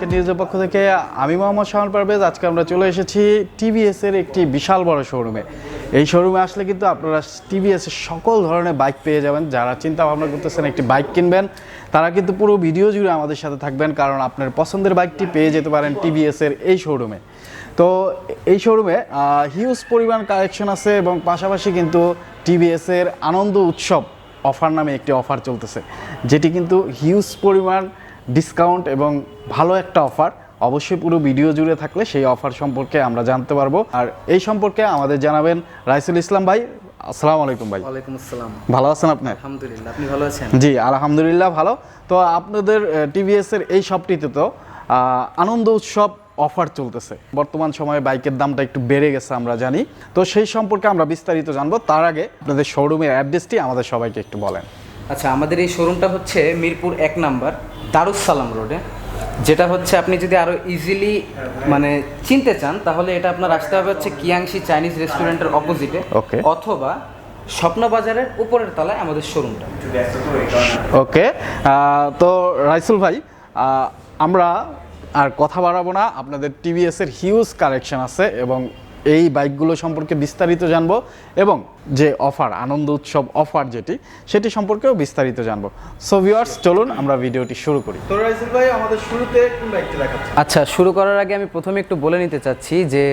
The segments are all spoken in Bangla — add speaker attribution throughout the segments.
Speaker 1: মার্কেট নিউজের পক্ষ থেকে আমি মোহাম্মদ শাহন পারভেজ। আজকে আমরা চলে এসেছি টিভিএস এর একটি বিশাল বড় শোরুমে। এই শোরুমে আসলে কিন্তু আপনারা টিভিএস এর সকল ধরনের বাইক পেয়ে যাবেন। যারা চিন্তা ভাবনা করতেছেন একটি বাইক কিনবেন, তারা কিন্তু পুরো ভিডিও জুড়ে আমাদের সাথে থাকবেন, কারণ আপনার পছন্দের বাইকটি পেয়ে যেতে পারেন টিভিএস এর এই শোরুমে। তো এই শোরুমে হিউজ পরিমাণ কালেকশন আছে এবং পাশাপাশি কিন্তু টিভিএস এর আনন্দ উৎসব অফার নামে একটি অফার চলতেছে, যেটি কিন্তু হিউজ পরিমাণ ডিসকাউন্ট এবং ভালো একটা অফার। অবশ্যই পুরো ভিডিও জুড়ে থাকলে সেই অফার সম্পর্কে আমরা জানতে পারবো। আর এই সম্পর্কে আমাদের জানাবেন রাইসুল ইসলাম ভাই। আসসালামু আলাইকুম ভাই।
Speaker 2: ওয়ালাইকুম আসসালাম।
Speaker 1: ভালো আছেন আপনি?
Speaker 2: আলহামদুলিল্লাহ, আপনি ভালো আছেন?
Speaker 1: জি আলহামদুলিল্লাহ ভালো। তো আপনাদের টিভিএস এর এই শপটিতে তো আনন্দ উৎসব অফার চলতেছে। বর্তমান সময়ে বাইকের দামটা একটু বেড়ে গেছে আমরা জানি, তো সেই সম্পর্কে আমরা বিস্তারিত জানবো। তার আগে আপনাদের শোরুমের অ্যাড্রেসটি আমাদের সবাইকে একটু বলেন।
Speaker 2: আচ্ছা, আমাদের এই শোরুমটা হচ্ছে মিরপুর 1 নাম্বার দারুস সালাম রোডে, যেটা হচ্ছে আপনি যদি আরও ইজিলি মানে চিনতে চান তাহলে এটা আপনার আসতে হবে হচ্ছে কিয়াংশি চাইনিজ রেস্টুরেন্টের অপোজিটে, অথবা স্বপ্নবাজারের উপরের তলায় আমাদের শোরুমটা।
Speaker 1: ওকে, তো রাইসুল ভাই, আমরা আর কথা বাড়াবো না। আপনাদের টিভিএস এর হিউজ কালেকশন আছে এবং এই বাইকগুলো সম্পর্কে বিস্তারিত জানবো এবং যে অফার আনন্দ উৎসব অফার সেটি সম্পর্কেও বিস্তারিত জানবো। সো ভিউয়ার্স, চলুন আমরা ভিডিওটি শুরু করি। তো রাইসুল ভাই, আমাদের শুরুতে কোন বাইকটি দেখাচ্ছেন?
Speaker 2: আচ্ছা, শুরু করার আগে আমি প্রথমে একটু বলে নিতে চাচ্ছি যে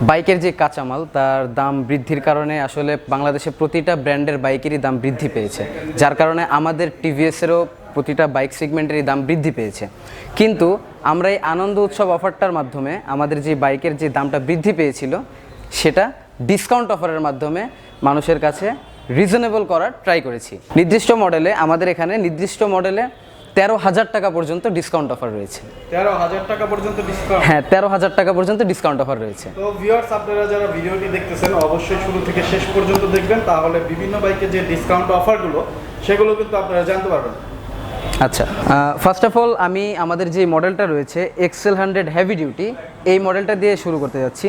Speaker 2: বাইকের যে কাঁচামাল তার দাম বৃদ্ধির কারণে আসলে বাংলাদেশে প্রতিটা ব্র্যান্ডের বাইকেরই দাম বৃদ্ধি পেয়েছে, যার কারণে আমাদের টিভিএসেরও প্রতিটা বাইক সেগমেন্টেরই দাম বৃদ্ধি পেয়েছে। কিন্তু আমরা এই আনন্দ উৎসব অফারটার মাধ্যমে আমাদের যে বাইকের যে দামটা বৃদ্ধি পেয়েছিল সেটা ডিসকাউন্ট অফারের মাধ্যমে মানুষের কাছে রিজনেবল করার ট্রাই করেছি। নির্দিষ্ট মডেলে আমাদের এখানে 13,000 টাকা পর্যন্ত ডিসকাউন্ট অফার রয়েছে।
Speaker 1: 13,000 টাকা পর্যন্ত ডিসকাউন্ট?
Speaker 2: হ্যাঁ, 13,000 টাকা পর্যন্ত ডিসকাউন্ট অফার রয়েছে।
Speaker 1: তো ভিউয়ার্স, আপনারা যারা ভিডিওটি দেখতেছেন অবশ্যই শুরু থেকে শেষ পর্যন্ত দেখবেন, তাহলে বিভিন্ন বাইকের যে ডিসকাউন্ট অফারগুলো সেগুলো কিন্তু আপনারা জানতে পারবেন।
Speaker 2: আচ্ছা, ফার্স্ট অফ অল আমি আমাদের যে মডেলটা রয়েছে এক্সেল 100 হেভি ডিউটি, এই মডেলটা দিয়ে শুরু করতে যাচ্ছি।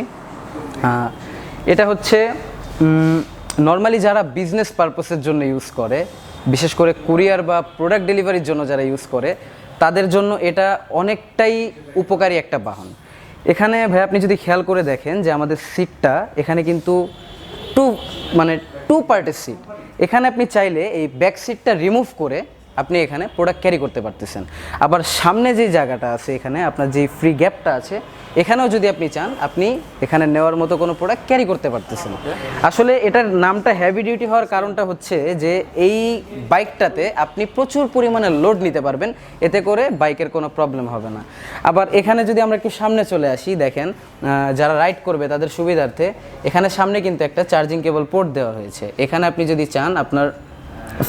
Speaker 2: এটা হচ্ছে নর্মালি যারা বিজনেস পারপাসের জন্য ইউজ করে, বিশেষ করে কুরিয়ার বা প্রোডাক্ট ডেলিভারির জন্য যারা ইউজ করে, তাদের জন্য এটা অনেকটাই উপকারী একটা বাহন। এখানে ভাই আপনি যদি খেয়াল করে দেখেন যে আমাদের সিটটা এখানে কিন্তু টু পার্টের সিট। এখানে আপনি চাইলে এই ব্যাক সিটটা রিমুভ করে আপনি এখানে প্রোডাক্ট ক্যারি করতে পারতেছেন। আবার সামনে যে জায়গাটা আছে, এখানে আপনার যে ফ্রি গ্যাপটা আছে, এখানেও যদি আপনি চান আপনি এখানে নেওয়ার মতো কোনো প্রোডাক্ট ক্যারি করতে পারতেছেন। আসলে এটার নামটা হেভি ডিউটি হওয়ার কারণটা হচ্ছে যে এই বাইকটাতে আপনি প্রচুর পরিমাণে লোড নিতে পারবেন, এতে করে বাইকের কোনো প্রবলেম হবে না। আবার এখানে যদি আমরা একটু সামনে চলে আসি, দেখেন যারা রাইড করবে তাদের সুবিধার্থে এখানে সামনে কিন্তু একটা চার্জিং কেবল পোর্ট দেওয়া হয়েছে। এখানে আপনি যদি চান আপনার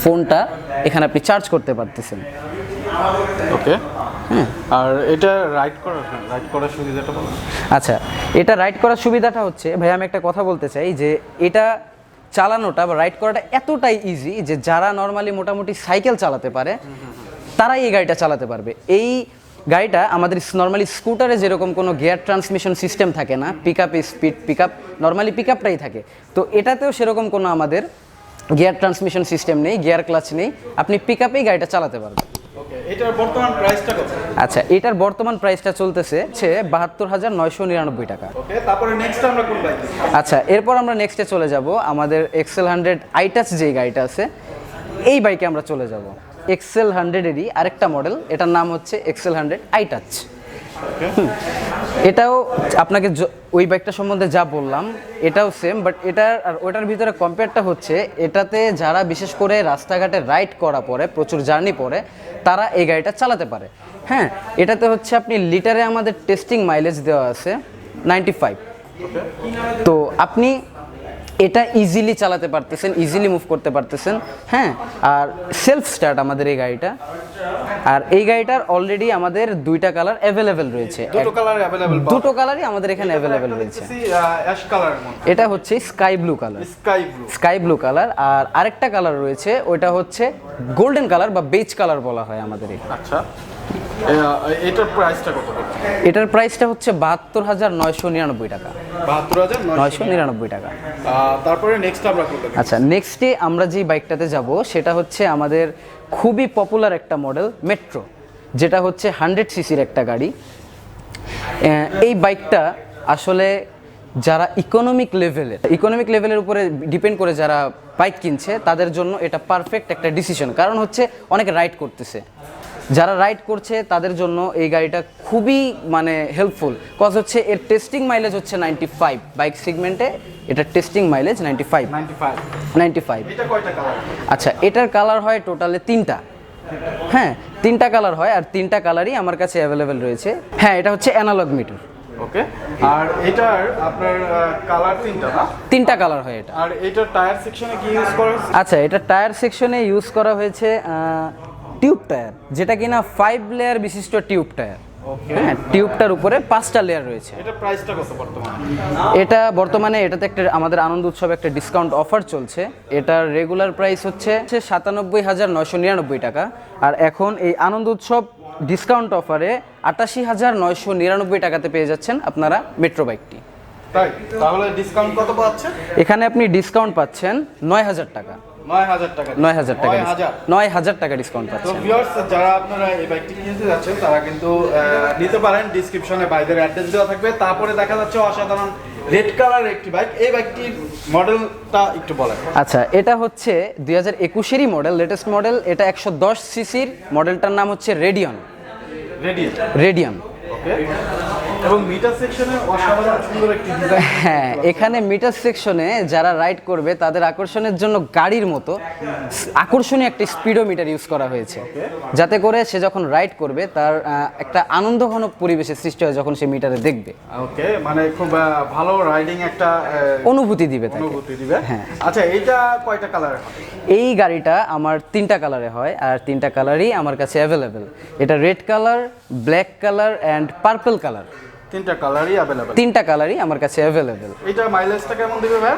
Speaker 2: ফোনটা এখানে আপনি চার্জ করতে পারতেছেন।
Speaker 1: ওকে, হ্যাঁ। আর এটা রাইড করার সুবিধাটা বলুন।
Speaker 2: আচ্ছা, এটা রাইড করার সুবিধাটা হচ্ছে ভাই, আমি একটা কথা বলতে চাই যে এটা চালানোটা বা রাইড করাটা এতটাই ইজি যে যারা নর্মালি মোটামুটি সাইকেল চালাতে পারে তারাই এই গাড়িটা চালাতে পারবে। এই গাড়িটা আমাদের নর্মালি স্কুটারে যেরকম কোনো গিয়ার ট্রান্সমিশন সিস্টেম থাকে না, পিকআপে স্পিড পিকআপ নর্মালি পিকআপটাই থাকে, তো এটাতেও সেরকম কোনো আমাদের গিয়ার ট্রান্সমিশন সিস্টেম নেই, গিয়ার ক্লাচ নেই, আপনি পিকআপেই গাড়িটা চালাতে পারবেন।
Speaker 1: এটার বর্তমান প্রাইসটা কত?
Speaker 2: আচ্ছা, এটার বর্তমান প্রাইসটা চলতেছে 72,999 টাকা।
Speaker 1: ওকে, তারপরে নেক্সট আমরা কোন বাইক?
Speaker 2: আচ্ছা, এরপর আমরা নেক্সটে চলে যাব আমাদের এক্সেল 100 আইটাচ যে গাড়িটা আছে, এই বাইকে আমরা চলে যাব। এক্সেল 100-এরই আরেকটা মডেল, এটার নাম হচ্ছে এক্সেল 100 আইটাচ। এটাও আপনাকে ওই বাইকটা সম্বন্ধে যা বললাম এটাও সেম, বাট এটার আর ওটার ভিতরে কম্পেয়ারটা হচ্ছে এটাতে যারা বিশেষ করে রাস্তাঘাটে রাইড করা পরে, প্রচুর জার্নি পরে, তারা এই গাড়িটা চালাতে পারে। হ্যাঁ, এটাতে হচ্ছে আপনি লিটারে আমাদের টেস্টিং মাইলেজ দেওয়া আছে 95। তো আপনি এটা ইজিলি চালাতে পারতেছেন, ইজিলি মুভ করতে পারতেছেন। হ্যাঁ, আর সেলফ স্টার্ট আমাদের এই গাড়িটা। আর এই গাড়িটার অলরেডি আমাদের দুইটা কালার অ্যাভেলেবেল রয়েছে। দুটো কালারই আমাদের এখানে অ্যাভেলেবেল রয়েছে। এটা হচ্ছে স্কাই ব্লু কালার, আর আরেকটা কালার রয়েছে ওইটা হচ্ছে গোল্ডেন কালার বা বেজ কালার বলা হয় আমাদের এখানে।
Speaker 1: আচ্ছা, এটার প্রাইসটা কত?
Speaker 2: এটার প্রাইসটা হচ্ছে 72,999 টাকা। 72,999 টাকা।
Speaker 1: তারপরে নেক্সট আমরা কোনটা?
Speaker 2: আচ্ছা, নেক্সটে আমরা যে বাইকটাতে যাব সেটা হচ্ছে আমাদের খুবই পপুলার একটা মডেল, মেট্রো। যেটা হচ্ছে 100 সিসির একটা গাড়ি। এই বাইকটা আসলে যারা ইকোনমিক লেভেলের উপরে ডিপেন্ড করে যারা বাইক কিনছে তাদের জন্য এটা পারফেক্ট একটা ডিসিশন। কারণ হচ্ছে অনেকে রাইড করতেছে, যারা রাইড করছে তাদের জন্য এই গাড়িটা খুবই মানে হেল্পফুল। কজ হচ্ছে এর টেস্টিং মাইলেজ হচ্ছে 95, বাইক সেগমেন্টে এটা টেস্টিং মাইলেজ 95।
Speaker 1: এটা কয়টা কালার?
Speaker 2: আচ্ছা, এটার কালার হয় টোটালে 3টা। হ্যাঁ, 3টা কালার হয়, আর 3টা কালারই আমার কাছে অ্যাভেলেবেল রয়েছে। হ্যাঁ, এটা হচ্ছে অ্যানালগ মিটার।
Speaker 1: ওকে, আর এটার আপনার কালার 3টা না?
Speaker 2: 3টা কালার হয় এটা।
Speaker 1: আর এটার টায়ার সেকশনে কি ইউজ করা হয়েছে?
Speaker 2: আচ্ছা, এটা টায়ার সেকশনে ইউজ করা হয়েছে টিউব টায়ার, যেটা কিনা 5 লেয়ার বিশিষ্ট টিউব টায়ার। হ্যাঁ, টিউবটার উপরে 5টা লেয়ার রয়েছে।
Speaker 1: এটা প্রাইসটা কত বর্তমানে?
Speaker 2: এটা বর্তমানে এটাতে একটা আমাদের আনন্দ উৎসবে একটা ডিসকাউন্ট অফার চলছে। এটার রেগুলার প্রাইস হচ্ছে 97,999 টাকা, আর এখন এই আনন্দ উৎসব ডিসকাউন্ট অফারে 88,999 টাকাতে পেয়ে যাচ্ছেন আপনারা মেট্রো বাইকটি।
Speaker 1: তাই? তাহলে ডিসকাউন্ট কত পাচ্ছেন?
Speaker 2: এখানে আপনি ডিসকাউন্ট পাচ্ছেন 9,000 টাকা।
Speaker 1: 9,000 টাকা?
Speaker 2: 9,000 টাকা ডিসকাউন্ট
Speaker 1: তো
Speaker 2: পাচ্ছেন।
Speaker 1: ভিউয়ার্স, যারা আপনারা এই বাইকটি কিনতে যাচ্ছেন তারা কিন্তু নিতে পারেন। ডেসক্রিপশনে বাইদের অ্যাড্রেস দেওয়া থাকবে। তারপরে দেখা যাচ্ছে অসাধারণ রেড কালারের একটি বাইক। এই বাইকটির মডেলটা একটু বলেন।
Speaker 2: আচ্ছা, এটা হচ্ছে 2021-এরই মডেল, লেটেস্ট মডেল। এটা 110 সিসির, মডেলটার নাম হচ্ছে রেডিয়ন। ওকে,
Speaker 1: এবং মিটার সেকশনে অসাধারণ সুন্দর একটি ডিজাইন।
Speaker 2: হ্যাঁ, এখানে মিটার সেকশনে যারা রাইড করবে তাদের আকর্ষণের জন্য গাড়ির মতো আকর্ষণীয় একটা স্পিডোমিটার ইউজ করা হয়েছে, যাতে করে সে যখন রাইড করবে তার একটা আনন্দঘন পরিবেশের সৃষ্টি হয় যখন সে মিটারে দেখবে।
Speaker 1: ওকে, মানে খুব ভালো রাইডিং একটা
Speaker 2: অনুভূতি দিবে।
Speaker 1: হ্যাঁ। আচ্ছা, এইটা কয়টা কালার হয়?
Speaker 2: এই গাড়িটা আমার 3টা কালারে হয়, আর 3টা কালারই আমার কাছে অ্যাভেলেবেল। এটা red colour, black colour and purple colour.
Speaker 1: 3টা কালারই অ্যাভেলেবল?
Speaker 2: 3টা কালারই আমার কাছে অ্যাভেলেবেল।
Speaker 1: এটা মাইলেজটা কেমন দিবে ভাই?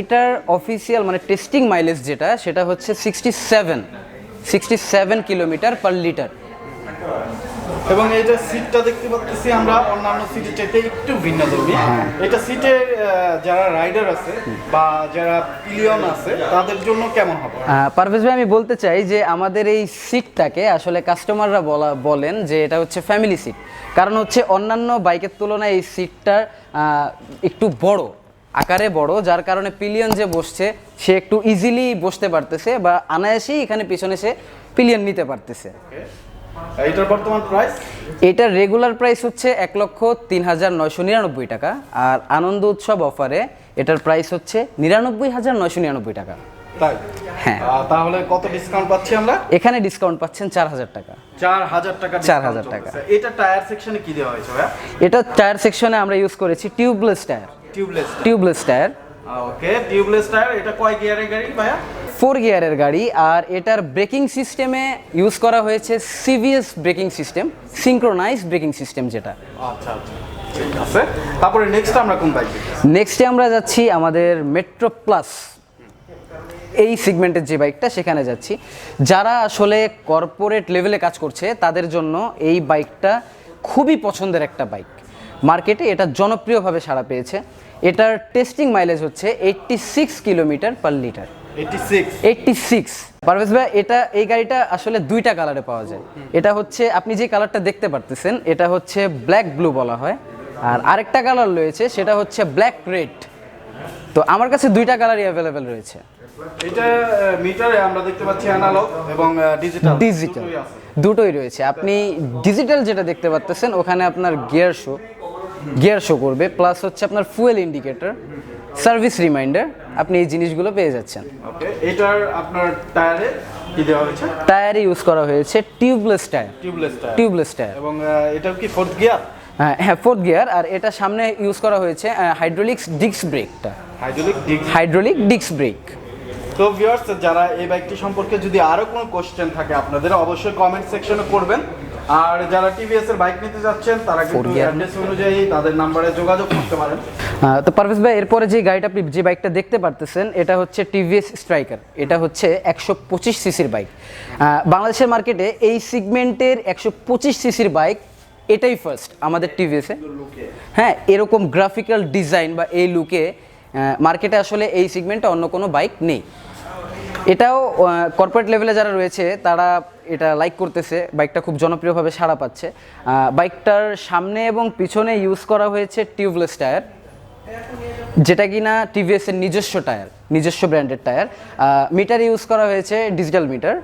Speaker 2: এটার অফিসিয়াল মানে টেস্টিং মাইলেজ যেটা, সেটা হচ্ছে 67 কিলোমিটার পার লিটার।
Speaker 1: এবং এই যে সিটটা দেখতে পাচ্ছি আমরা অন্যান্য সিটের চাইতে একটু ভিন্নধর্মী। এটা সিটে যারা রাইডার আছে বা যারা পিলিয়ন আছে তাদের জন্য কেমন হবে?
Speaker 2: পারভেজ ভাই, আমি বলতে চাই যে আমাদের এই সিটটাকে আসলে কাস্টমাররা বলেন যে এটা হচ্ছে ফ্যামিলি সিট। কারণ হচ্ছে অন্যান্য বাইকের তুলনায় এই সিটটা একটু বড়, আকারে বড়, যার কারণে পিলিয়ন যে বসছে সে একটু ইজিলি বসতে পারতেছে বা অনায়াসেই এখানে পিছনে সে পিলিয়ন নিতে পারতেছে।
Speaker 1: এটার বর্তমান প্রাইস?
Speaker 2: এটার রেগুলার প্রাইস হচ্ছে 1,03,999 টাকা, আর আনন্দ উৎসব অফারে এটার প্রাইস হচ্ছে 99,999 টাকা।
Speaker 1: তাই?
Speaker 2: হ্যাঁ।
Speaker 1: তাহলে কত ডিসকাউন্ট পাচ্ছি আমরা?
Speaker 2: এখানে ডিসকাউন্ট পাচ্ছেন 4,000 টাকা।
Speaker 1: 4,000 টাকা?
Speaker 2: 4,000 টাকা।
Speaker 1: এটা টায়ার সেকশনে কি দেওয়া হয়েছে ভাই?
Speaker 2: এটা টায়ার সেকশনে আমরা ইউজ করেছি টিউবলেস টায়ার।
Speaker 1: ওকে, টিউবলেস টায়ার। এটা কয় গিয়ারের গাড়ি ভাইয়া?
Speaker 2: 4 গিয়ারের গাড়ি, আর এটার ব্রেকিং সিস্টেমে ইউজ করা হয়েছে TVS braking system, synchronise braking system যেটা।
Speaker 1: আচ্ছা, ঠিক আছে। তারপরে নেক্সট আমরা কোন বাইক দেখব?
Speaker 2: নেক্সটে আমরা যাচ্ছি আমাদের মেট্রো প্লাস, এই সেগমেন্টের যে বাইকটা সেখানে যাচ্ছি। যারা আসলে কর্পোরেট লেভেলে কাজ করছে তাদের জন্য এই বাইকটা খুবই পছন্দের একটা বাইক। মার্কেটে এটা জনপ্রিয়ভাবে সাড়া পেয়েছে। এটার টেস্টিং মাইলেজ হচ্ছে 86 কিলোমিটার পার লিটার। 86। পারভেজ ভাই, এই গাড়িটা আসলে 2টা কালারে পাওয়া যায়। এটা হচ্ছে আপনি যে কালারটা দেখতে পারতেছেন, এটা হচ্ছে ব্ল্যাক ব্লু বলা হয়, আর আরেকটা কালার রয়েছে সেটা হচ্ছে ব্ল্যাক রেড। তো আমার কাছে 2টা কালারই অ্যাভেলেবেল রয়েছে।
Speaker 1: এটা মিটারে আমরা দেখতে পাচ্ছি অ্যানালগ এবং ডিজিটাল
Speaker 2: দুটোই রয়েছে। আপনি ডিজিটাল যেটা দেখতে পাচ্ছেন ওখানে আপনার গিয়ার শো করবে, প্লাস হচ্ছে আপনার ফুয়েল ইন্ডিকেটর, সার্ভিস রিমাইন্ডার, আপনি এই জিনিসগুলো পেয়ে যাচ্ছেন।
Speaker 1: ওকে, এটার আপনার টায়ারে কি দেওয়া হয়েছে?
Speaker 2: টায়ারে ইউজ করা হয়েছে টিউবলেস টায়ার। এবং
Speaker 1: এটা কি 4th গিয়ার?
Speaker 2: হ্যাঁ, 4th গিয়ার। আর এটা সামনে ইউজ করা হয়েছে হাইড্রোলিক ডিস্ক ব্রেক।
Speaker 1: তো ভিউয়ার্স, যারা এই বাইকটি সম্পর্কে যদি আরো কোনো কোশ্চেন থাকে আপনাদের অবশ্যই কমেন্ট সেকশনে করবেন। আর যারা টিভিএস এর বাইক নিতে যাচ্ছেন তারা কিন্তু অ্যাড্রেস অনুযায়ী তাদের নম্বরে যোগাযোগ করতে পারেন।
Speaker 2: তো পারভেজ ভাই, এরপরে যে গাড়িটা আপনি যে বাইকটা দেখতে পারতেছেন এটা হচ্ছে টিভিএস স্ট্রাইকার। এটা হচ্ছে 125 সিসির বাইক। বাংলাদেশের মার্কেটে এই সেগমেন্টের 125 সিসির বাইক এটাই ফার্স্ট আমাদের টিভিএসে। হ্যাঁ, এরকম গ্রাফিক্যাল ডিজাইন বা এই লুকে মার্কেটে আসলে এই সেগমেন্টে অন্য কোনো বাইক নেই। এটাও কর্পোরেট লেভেলে যারা রয়েছে তারা এটা লাইক করতেছে, বাইকটা খুব জনপ্রিয়ভাবে সাড়া পাচ্ছে। বাইকটার সামনে এবং পিছনে ইউজ করা হয়েছে টিউবলেস টায়ার, যেটা কিনা টিভিএস এর নিজস্ব টায়ার, নিজস্ব ব্র্যান্ডের টায়ার। মিটার ইউজ করা হয়েছে ডিজিটাল মিটার।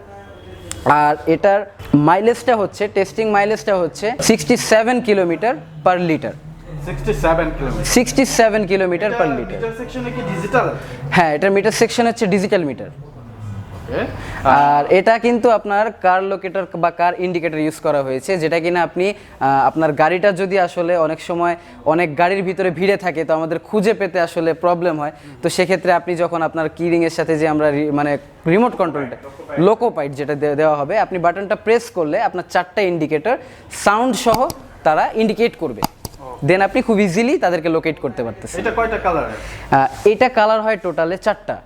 Speaker 2: আর এটার মাইলেজটা হচ্ছে, টেস্টিং মাইলেজটা হচ্ছে 67 kilometre per litre. 67 kilometre per litre.
Speaker 1: Meter সেকশনে কি ডিজিটাল?
Speaker 2: হ্যাঁ, এটার মিটার সেকশন হচ্ছে ডিজিটাল মিটার। আর এটা কিন্তু আপনার কার লোকেটর বা কার ইন্ডিকেটর ইউজ করা হয়েছে, যেটা কিনা আপনি আপনার গাড়িটা যদি আসলে অনেক সময় অনেক গাড়ির ভিতরে ভিড়ে থাকে, তো আমাদের খুঁজে পেতে আসলে প্রবলেম হয়। তো সেক্ষেত্রে আপনি যখন আপনার কিরিং এর সাথে যে আমরা মানে রিমোট কন্ট্রোলটা লোকো পাইট যেটা দেওয়া হবে, আপনি বাটনটা প্রেস করলে আপনার 4টা ইন্ডিকেটর সাউন্ড সহ তারা ইন্ডিকেট করবে, দেন আপনি খুব ইজিলি তাদেরকে লোকেট করতে পারতেছেন।
Speaker 1: এটা কয়টা কালার?
Speaker 2: এটা কালার হয় টোটালে 4টা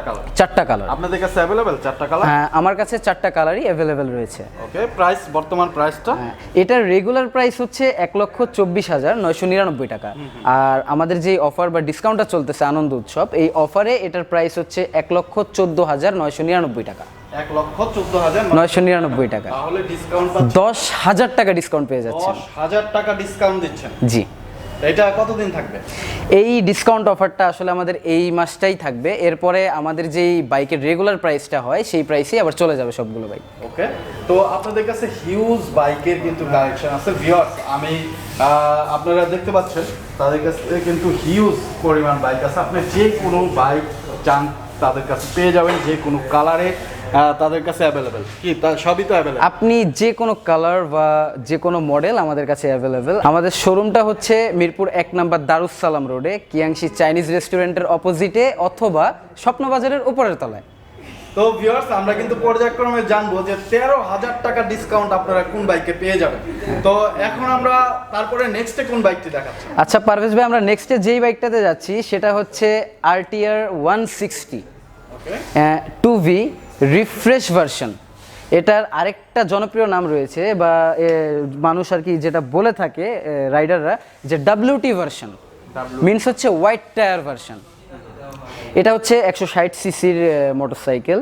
Speaker 1: কালার।
Speaker 2: 4টা কালার
Speaker 1: আপনাদের কাছে अवेलेबल 4টা কালার?
Speaker 2: হ্যাঁ, আমার কাছে 4টা কালারই अवेलेबल রয়েছে।
Speaker 1: ওকে, প্রাইস, বর্তমান প্রাইসটা?
Speaker 2: এটার রেগুলার প্রাইস হচ্ছে 1,24,999 টাকা। আর আমাদের যে অফার বা ডিসকাউন্টটা চলতেছে আনন্দ উৎসব, এই অফারে এটার প্রাইস হচ্ছে 1,14,999 টাকা।
Speaker 1: 1,14,999
Speaker 2: টাকা।
Speaker 1: তাহলে ডিসকাউন্ট
Speaker 2: 10,000 টাকা ডিসকাউন্ট পেয়ে যাচ্ছেন।
Speaker 1: 10,000 টাকা ডিসকাউন্ট দিচ্ছেন?
Speaker 2: জি।
Speaker 1: এটা কতদিন থাকবে?
Speaker 2: এই ডিসকাউন্ট অফারটা আসলে আমাদের এই মাসটাই থাকবে। এরপরে আমাদের যেই বাইকের রেগুলার প্রাইসটা হয় সেই প্রাইসেই আবার চলে যাবে সবগুলো বাইক।
Speaker 1: ওকে, তো আপনাদের কাছে হিউজ বাইকের কিন্তু কালেকশন আছে ভিউয়ার্স। আমি আপনারা দেখতে পাচ্ছেন তাদের কাছে কিন্তু হিউজ পরিমাণ বাইক আছে। আপনি যে কোনো বাইক চান তাদের কাছে পেয়ে যাবেন, যে কোনো কালারে তাদের কাছে অ্যাভেলেবেল। কি সবই তো অ্যাভেলেবেল? আপনি
Speaker 2: যে কোনো কালার বা যে কোনো মডেল আমাদের কাছে অ্যাভেলেবেল। আমাদের শোরুমটা হচ্ছে মিরপুর 1 নম্বর দারুস সালাম রোডে, কিয়াংশি চাইনিজ রেস্টুরেন্টের অপোজিটে অথবা স্বপ্নবাজারের উপরের তলায়।
Speaker 1: তো ভিউয়ার্স, আমরা কিন্তু পর্যায়ক্রমে জানবো যে 13,000 টাকা ডিসকাউন্ট আপনারা কোন বাইকে পেয়ে যাবেন। তো এখন আমরা তারপরে নেক্সটে কোন বাইকটি দেখাচ্ছি?
Speaker 2: আচ্ছা পারভেজ ভাই, আমরা নেক্সটে যেই বাইকটাতে যাচ্ছি সেটা হচ্ছে RTR 160 2V রিফ্রেশ ভার্সন। এটার আরেকটা জনপ্রিয় নাম রয়েছে বা মানুষ আর কি যেটা বলে থাকে রাইডাররা, যে WT ভার্সন, মিনস হচ্ছে হোয়াইট টায়ার ভার্সন। এটা হচ্ছে 160 সিসির মোটরসাইকেল।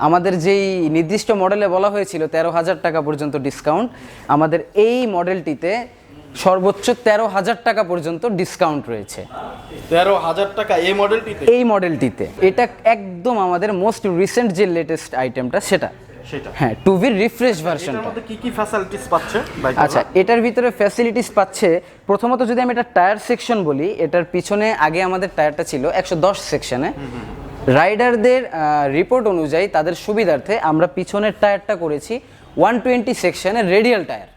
Speaker 2: আমাদের যেই নির্দিষ্ট মডেলে বলা হয়েছিল 13,000 টাকা পর্যন্ত ডিসকাউন্ট, আমাদের এই মডেলটিতে সর্বোচ্চ 13,000 টাকা পর্যন্ত ডিসকাউন্ট রয়েছে।
Speaker 1: 13,000 টাকা এই মডেলটিতে?
Speaker 2: এই মডেলটিতে। এটা একদম আমাদের মোস্ট রিসেন্ট যে লেটেস্ট আইটেমটা সেটা। হ্যাঁ, 2V রিফ্রেশ ভার্সনটা।
Speaker 1: এর মধ্যে কি কি ফ্যাসিলিটিস পাচ্ছে বাইক?
Speaker 2: আচ্ছা, এটার ভিতরে ফ্যাসিলিটিস পাচ্ছে, প্রথমত যদি আমি এটা টায়ার সেকশন বলি, এটার পিছনে আগে আমাদের টায়ারটা ছিল 110 সেকশনে। রাইডারদের রিপোর্ট অনুযায়ী তাদের সুবিধার্থে আমরা পিছনের টায়ারটা করেছি 120 সেকশনের রেডিয়াল টায়ার,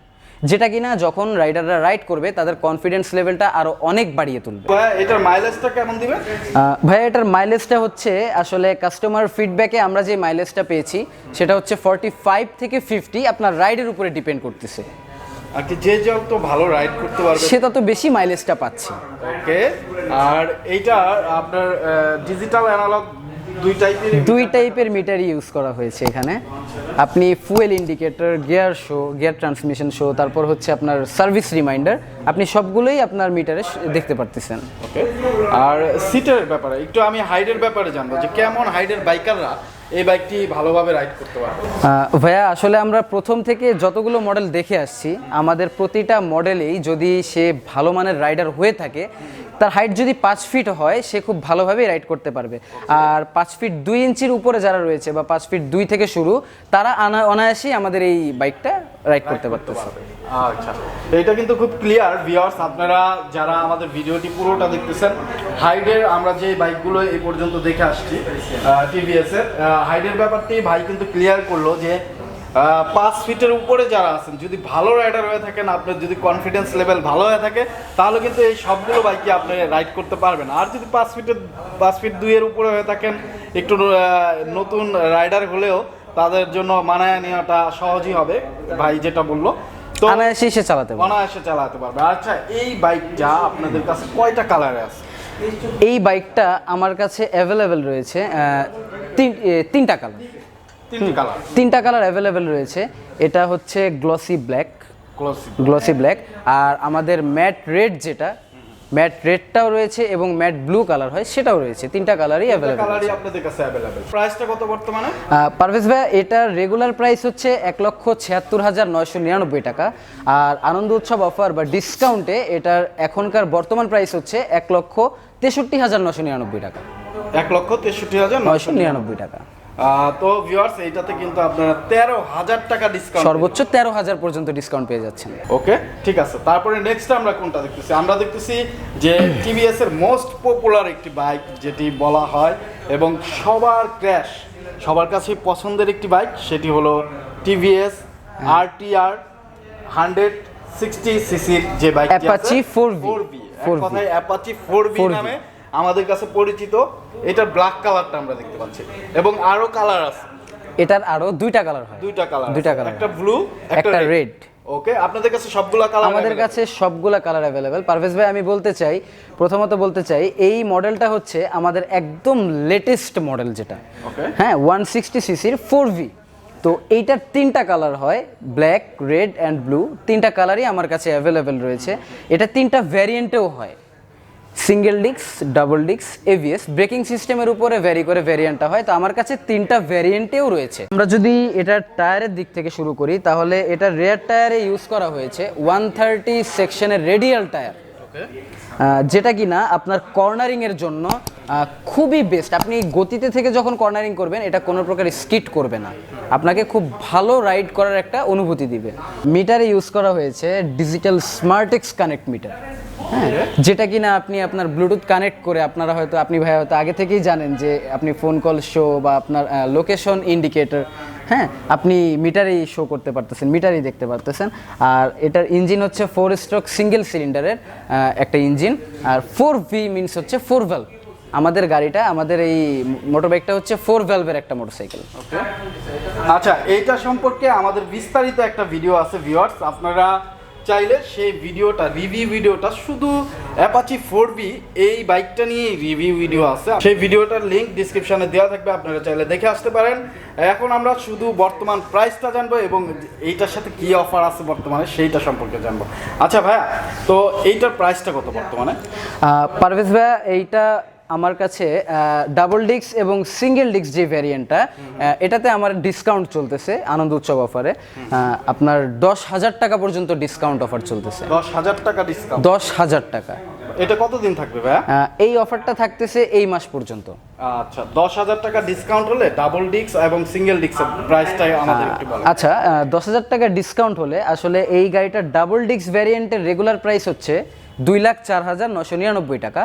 Speaker 2: যেটা কিনা যখন রাইডাররা রাইড করবে তাদের কনফিডেন্স লেভেলটা আরো অনেক বাড়িয়ে তুলবে।
Speaker 1: এটার মাইলেজটা কেমন দিবে?
Speaker 2: ভাইয়া, এটার মাইলেজটা হচ্ছে আসলে কাস্টমার ফিডব্যাকে আমরা যে মাইলেজটা পেয়েছি সেটা হচ্ছে 45 থেকে 50, আপনার রাইডের উপরে ডিপেন্ড করতেছে।
Speaker 1: আর কি যে যত ভালো রাইড করতে পারবে
Speaker 2: সে তত বেশি মাইলেজটা পাচ্ছে।
Speaker 1: ওকে, আর এইটা আপনার ডিজিটাল অ্যানালগ দুই টাইপের
Speaker 2: মিটার ইউজ করা হয়েছে এখানে। আপনি fuel indicator, gear show, gear transmission show, তারপর হচ্ছে আপনার সার্ভিস রিমাইন্ডার, আপনি সবগুলোই আপনার মিটারে দেখতে পারতেছেন।
Speaker 1: ওকে, আর সিটের ব্যাপারে একটু আমি হাইডের ব্যাপারে জানবো, যে কেমন হাইডের বাইকাররা এই বাইকটি ভালোভাবে রাইড করতে পারবে?
Speaker 2: ভাইয়া, আসলে আমরা প্রথম থেকে যতগুলো মডেল দেখে আসছি, আমাদের প্রতিটা মডেলেই যদি সে ভালো মানের রাইডার হয়ে থাকে, তার হাইট যদি 5 ফিট হয়, সে খুব ভালোভাবেই রাইড করতে পারবে। আর 5 ফিট 2 ইঞ্চির উপরে যারা রয়েছে বা 5 ফিট 2 থেকে শুরু, তারা অনায়াসেই আমাদের এই বাইকটা রাইড করতে পারতেছে।
Speaker 1: আচ্ছা, এটা কিন্তু খুব ক্লিয়ার ভিউয়ার্স। আপনারা যারা আমাদের ভিডিওটি পুরোটা দেখতেছেন, হাইডের আমরা যে বাইকগুলো এই পর্যন্ত দেখে আসছি টিভিএস এর, হাইডের ব্যাপারটি ভাই কিন্তু ক্লিয়ার করলো যে 5 ফিটের উপরে যারা আছেন, যদি ভালো রাইডার হয়ে থাকেন, আপনার যদি কনফিডেন্স লেভেল ভালো হয়ে থাকে, তাহলে কিন্তু এই সবগুলো বাইকে আপনি রাইড করতে পারবেন। আর যদি 5 ফিট 2 এর উপরে হয়ে থাকেন, একটু নতুন রাইডার হলেও তাদের জন্য মানায় নেওয়াটা সহজই হবে, ভাই যেটা বললো। তো
Speaker 2: অনায়াসে চালাতে
Speaker 1: পারবে। আচ্ছা, এই বাইকটা আপনাদের কাছে কয়টা কালারে আছে?
Speaker 2: এই বাইকটা আমার কাছে অ্যাভেলেবেল রয়েছে তিনটা কালার। তিনটা কালার অ্যাভেলেবেল রয়েছে। এটা হচ্ছে গ্লসি ব্ল্যাক, আর আমাদের ম্যাট রেড যেটা, ম্যাট রেডটাও রয়েছে এবং ম্যাট ব্লু কালার হয় সেটাও রয়েছে, তিনটা কালারই অ্যাভেলেবল।
Speaker 1: কালারই আপনাদের কাছে অ্যাভেলেবল। প্রাইসটা কত বর্তমানে?
Speaker 2: পারভেজ ভাই এটার রেগুলার প্রাইস হচ্ছে 1,76,999 টাকা, আর আনন্দ উৎসব অফার বা ডিসকাউন্টে এটার এখনকার বর্তমান প্রাইস হচ্ছে 1,63,999 টাকা।
Speaker 1: 1,63,999
Speaker 2: টাকা।
Speaker 1: তো ভিউয়ার্স এইটাতে কিন্তু আপনারা 13,000 টাকা ডিসকাউন্ট,
Speaker 2: সর্বোচ্চ 13,000 পর্যন্ত ডিসকাউন্ট পেয়ে যাচ্ছেন।
Speaker 1: ওকে ঠিক আছে। তারপরে নেক্সট আমরা কোনটা দেখতেছি? আমরা দেখতেছি যে টিভিএস এর মোস্ট পপুলার একটি বাইক যেটি বলা হয় এবং সবার কাছে পছন্দের একটি বাইক, সেটি হলো টিভিএস RTR 160 সিসির যে বাইক
Speaker 2: অ্যাপাচি 4V,
Speaker 1: কথায় অ্যাপাচি 4V নামে আমাদের কাছে পরিচিত। এটার ব্ল্যাক কালারটা আমরা দেখতে পাচ্ছি এবং আরো কালার আছে।
Speaker 2: এটার আরো দুইটা কালার হয়, দুইটা কালার,
Speaker 1: একটা ব্লু একটা রেড। ওকে, আপনাদের কাছে সবগুলা কালার?
Speaker 2: আমাদের কাছে সবগুলা কালার অ্যাভেলেবেল। পারভেজ ভাই আমি প্রথমত বলতে চাই এই মডেলটা হচ্ছে আমাদের একদম লেটেস্ট মডেল যেটা, হ্যাঁ 160 সিসির 4V। তো এইটার তিনটা কালার হয়, ব্ল্যাক, রেড অ্যান্ড ব্লু, তিনটা কালারই আমার কাছে অ্যাভেলেবেল রয়েছে। এটা তিনটা ভ্যারিয়েন্টেও হয়, single disc, double disc, ABS. Braking সিস্টেমের উপরে ভ্যারি করে ভ্যারিয়েন্টটা হয়, তো আমার কাছে তিনটা ভ্যারিয়েন্টেও রয়েছে। আমরা যদি এটার টায়ারের দিক থেকে শুরু করি তাহলে এটা রেয়ার টায়ারে ইউজ করা হয়েছে 130 সেকশনের রেডিয়াল টায়ার, যেটা কিনা আপনার কর্নারিংয়ের জন্য খুবই বেস্ট। আপনি গতিতে থেকে যখন কর্নারিং করবেন এটা কোনো প্রকার স্কিড করবে না, আপনাকে খুব ভালো রাইড করার একটা অনুভূতি দিবে। মিটারে ইউজ করা হয়েছে ডিজিটাল স্মার্টেক্স কানেক্ট মিটার, হ্যাঁ, যেটা কিনা আপনি আপনার ব্লুটুথ কানেক্ট করে আপনি ভাই হয়তো আগে থেকেই জানেন যে আপনি ফোন কল শো বা আপনার লোকেশন ইন্ডিকেটর, হ্যাঁ, আপনি মিটারেই শো করতে পারতেছেন, মিটারেই দেখতে পারতেছেন। আর এটার ইঞ্জিন হচ্ছে 4 স্ট্রোক সিঙ্গেল সিলিন্ডারের একটা ইঞ্জিন, আর 4V মিনস হচ্ছে 4 ভ্যালভ। আমাদের এই মোটরবাইকটা হচ্ছে 4 ভ্যালভের একটা মোটরসাইকেল।
Speaker 1: আচ্ছা, এইটা সম্পর্কে আমাদের বিস্তারিত একটা ভিডিও আছে ভিউয়ার্স, আপনারা চাইলে সেই রিভিউ ভিডিওটা শুধু অ্যাপাচি 4V এই বাইকটা নিয়ে রিভিউ ভিডিও আছে, সেই ভিডিওটার লিংক ডেসক্রিপশনে দেওয়া থাকবে, আপনারা চাইলে দেখে আসতে পারেন। এখন আমরা শুধু বর্তমান প্রাইসটা জানবো এবং এইটার সাথে কি অফার আছে বর্তমানে সেইটা সম্পর্কে জানবো। আচ্ছা ভাইয়া, তো এইটার প্রাইসটা কত বর্তমানে?
Speaker 2: পারভেজ ভাইয়া এইটা আমার কাছে ডাবল ডিস্ক এবং সিঙ্গেল ডিস্ক যে ভ্যারিয়েন্টটা, এটাতে আমার ডিসকাউন্ট চলতেছে আনন্দ উৎসব অফারে, আপনার 10,000 টাকা পর্যন্ত ডিসকাউন্ট অফার চলতেছে।
Speaker 1: 10,000 টাকা ডিসকাউন্ট?
Speaker 2: 10,000 টাকা।
Speaker 1: এটা কতদিন থাকবে ভাইয়া?
Speaker 2: এই অফারটা থাকতেছে এই মাস পর্যন্ত।
Speaker 1: আচ্ছা, 10,000 টাকা ডিসকাউন্ট হলে ডাবল ডিস্ক এবং সিঙ্গেল ডিস্কের প্রাইসটাই আমাদের একটু বলেন।
Speaker 2: আচ্ছা, 10,000 টাকা ডিসকাউন্ট হলে আসলে এই গাড়িটার ডাবল ডিস্ক ভ্যারিয়েন্টের রেগুলার প্রাইস হচ্ছে 2,04,999 টাকা,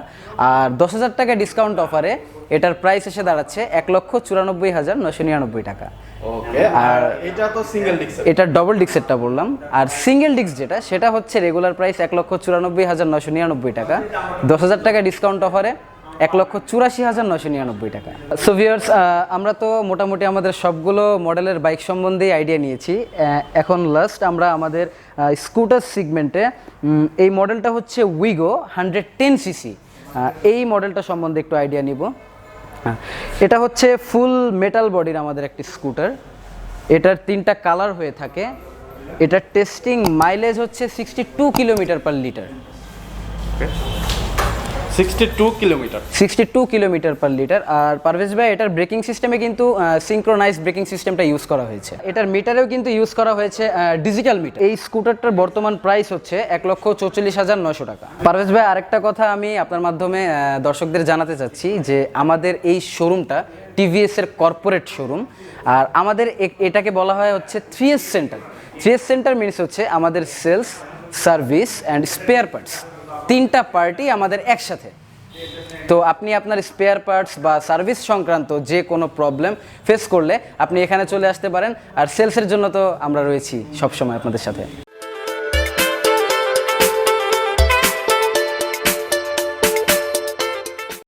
Speaker 2: আর 10,000 টাকা ডিসকাউন্ট অফারে এটার প্রাইস এসে দাঁড়াচ্ছে 1,94,999 টাকা।
Speaker 1: ওকে, আর এটা তো সিঙ্গেল ডিস্ক,
Speaker 2: এটা ডাবল ডিস্কেরটা বললাম। আর সিঙ্গেল ডিস্ক সেটা হচ্ছে রেগুলার প্রাইস 1,94,999 টাকা, 10,000 টাকা ডিসকাউন্ট অফারে 1,84,999 টাকা। সো ভিউয়ার্স, আমরা তো মোটামুটি আমাদের সবগুলো মডেলের বাইক সম্বন্ধেই আইডিয়া নিয়েছি। এখন লাস্ট আমরা আমাদের স্কুটার সেগমেন্টে এই মডেলটা হচ্ছে উইগো 110 সিসি, এই মডেলটা সম্বন্ধে একটু আইডিয়া নিব। এটা হচ্ছে ফুল মেটাল বডির আমাদের একটি স্কুটার, এটার তিনটা কালার হয়ে থাকে। এটার টেস্টিং মাইলেজ হচ্ছে 62 kilometre per litre. 62 kilometre per litre. আর পারভেজ ভাই এটার ব্রেকিং সিস্টেমে কিন্তু সিঙ্ক্রোনাইজ ব্রেকিং সিস্টেমটা ইউজ করা হয়েছে। এটার মিটারেও কিন্তু ইউজ করা হয়েছে ডিজিটাল মিটার। এই স্কুটারটার বর্তমান প্রাইস হচ্ছে 1,44,900 টাকা। পারভেজ ভাই আরেকটা কথা আমি আপনার মাধ্যমে দর্শকদের জানাতে চাচ্ছি যে আমাদের এই শোরুমটা টিভিএস এর কর্পোরেট শোরুম, আর আমাদের এটাকে বলা হয় হচ্ছে 3S centre. 3S centre means হচ্ছে আমাদের sales, service and spare parts, তিনটা পার্টি আমাদের একসাথে। তো আপনি আপনার স্পেয়ার পার্টস বা সার্ভিস সংক্রান্ত যে কোনো প্রবলেম ফেস করলে আপনি এখানে চলে আসতে পারেন, আর সেলসের জন্য তো আমরা রয়েছি সবসময় আপনাদের সাথে।